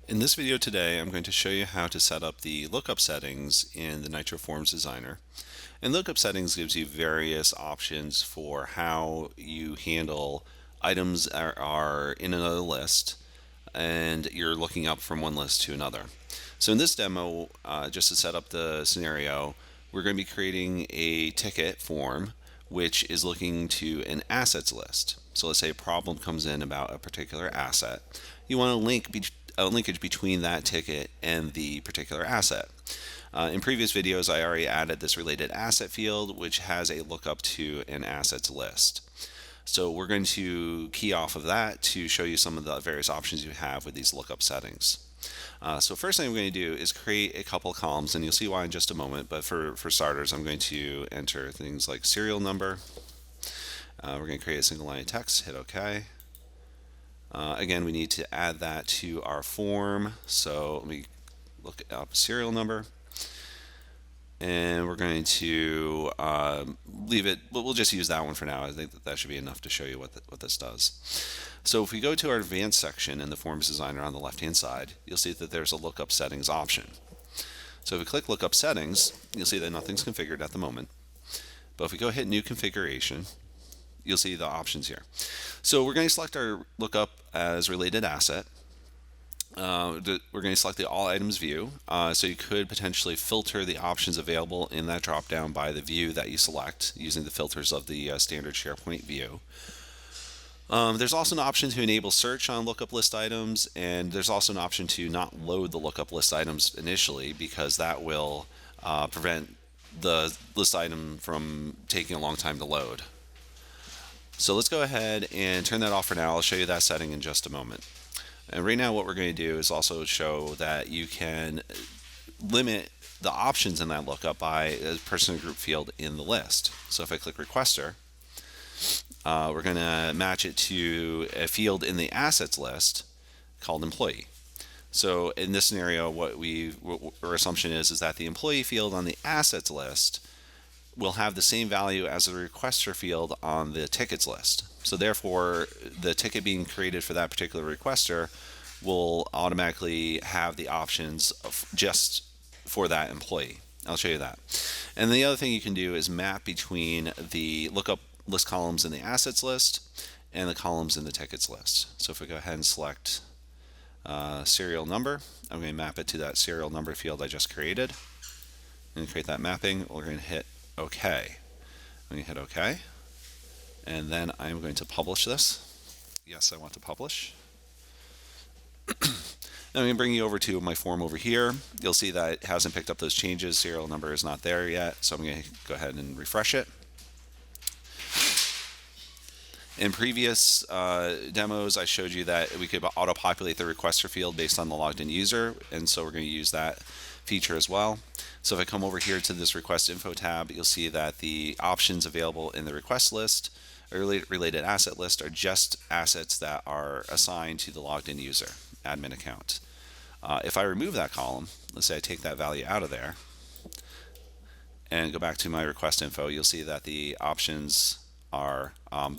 In this video today, I'm going to show you how to set up the lookup settings in the NITRO Forms Designer. And lookup settings gives you various options for how you handle items that are in another list and you're looking up from one list to another. So in this demo, just to set up the scenario, we're going to be creating a ticket form which is looking to an assets list. So let's say a problem comes in about a particular asset. You want a linkage between that ticket and the particular asset. In previous videos, I already added this related asset field, which has a lookup to an assets list. So we're going to key off of that to show you some of the various options you have with these lookup settings. So first thing I'm going to do is create a couple columns, and you'll see why in just a moment. But for starters, I'm going to enter things like serial number. We're going to create a single line of text, hit OK. Again, we need to add that to our form. So let me look up serial number. And we're going to leave it, we'll just use that one for now. I think that should be enough to show you what this does. So if we go to our advanced section in the Forms Designer on the left-hand side, you'll see that there's a Lookup Settings option. So if we click Lookup Settings, you'll see that nothing's configured at the moment. But if we go hit New Configuration, you'll see the options here. So we're going to select our lookup as related asset. We're going to select the All Items view, so you could potentially filter the options available in that drop-down by the view that you select using the filters of the standard SharePoint view. There's also an option to enable search on lookup list items, and there's also an option to not load the lookup list items initially, because that will prevent the list item from taking a long time to load. So let's go ahead and turn that off for now. I'll show you that setting in just a moment. And right now what we're going to do is also show that you can limit the options in that lookup by a person or group field in the list. So if I click Requester, we're going to match it to a field in the assets list called employee. So in this scenario, what our assumption is that the employee field on the assets list will have the same value as the requester field on the tickets list. So therefore, the ticket being created for that particular requester will automatically have the options just for that employee. I'll show you that. And the other thing you can do is map between the lookup list columns in the assets list and the columns in the tickets list. So if we go ahead and select serial number, I'm going to map it to that serial number field I just created. And create that mapping, we're going to hit OK. I'm going to hit OK. And then I'm going to publish this. Yes, I want to publish. Now I'm going to bring you over to my form over here. You'll see that it hasn't picked up those changes. Serial number is not there yet. So I'm going to go ahead and refresh it. In previous demos, I showed you that we could auto-populate the requester field based on the logged in user. And so we're going to use that feature as well. So if I come over here to this request info tab, you'll see that the options available in the request list or related asset list are just assets that are assigned to the logged in user admin account. If I remove that column, let's say I take that value out of there and go back to my request info, you'll see that the options are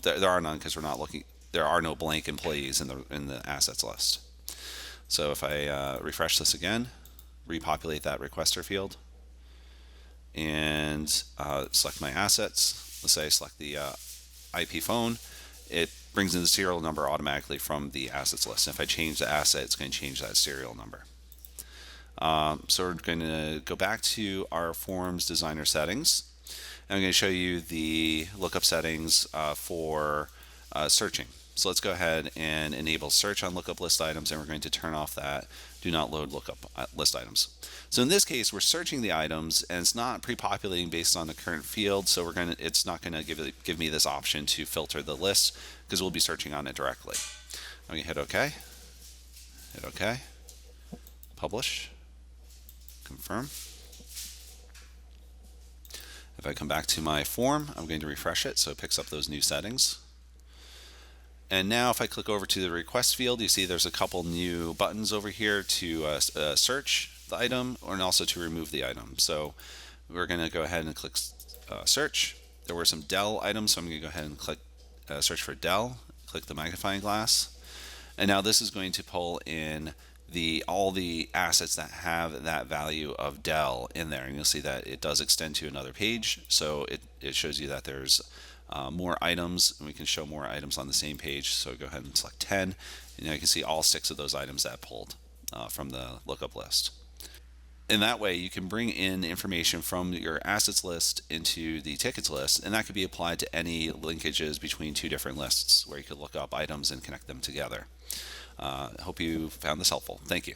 there are none because we're not looking. There are no blank employees in the assets list. So if I refresh this again, repopulate that requester field, and select my assets. Let's say I select the IP phone. It brings in the serial number automatically from the assets list. And if I change the asset, it's going to change that serial number. So we're going to go back to our Forms Designer settings. And I'm going to show you the lookup settings for searching. So let's go ahead and enable search on lookup list items, and we're going to turn off that do not load lookup list items. So in this case, we're searching the items, and it's not pre-populating based on the current field. So it's not going to give me this option to filter the list because we'll be searching on it directly. I'm going to hit OK, hit OK, publish, confirm. If I come back to my form, I'm going to refresh it so it picks up those new settings. And now if I click over to the request field, you see there's a couple new buttons over here to search the item and also to remove the item. So we're going to go ahead and click search. There were some Dell items, so I'm going to go ahead and click search for Dell, click the magnifying glass. And now this is going to pull in all the assets that have that value of del in there, and you'll see that it does extend to another page. So it shows you that there's more items, and we can show more items on the same page. So go ahead and select 10, and now you can see all 6 of those items that pulled from the lookup list. In that way, you can bring in information from your assets list into the tickets list, and that could be applied to any linkages between 2 different lists where you could look up items and connect them together. I hope you found this helpful. Thank you.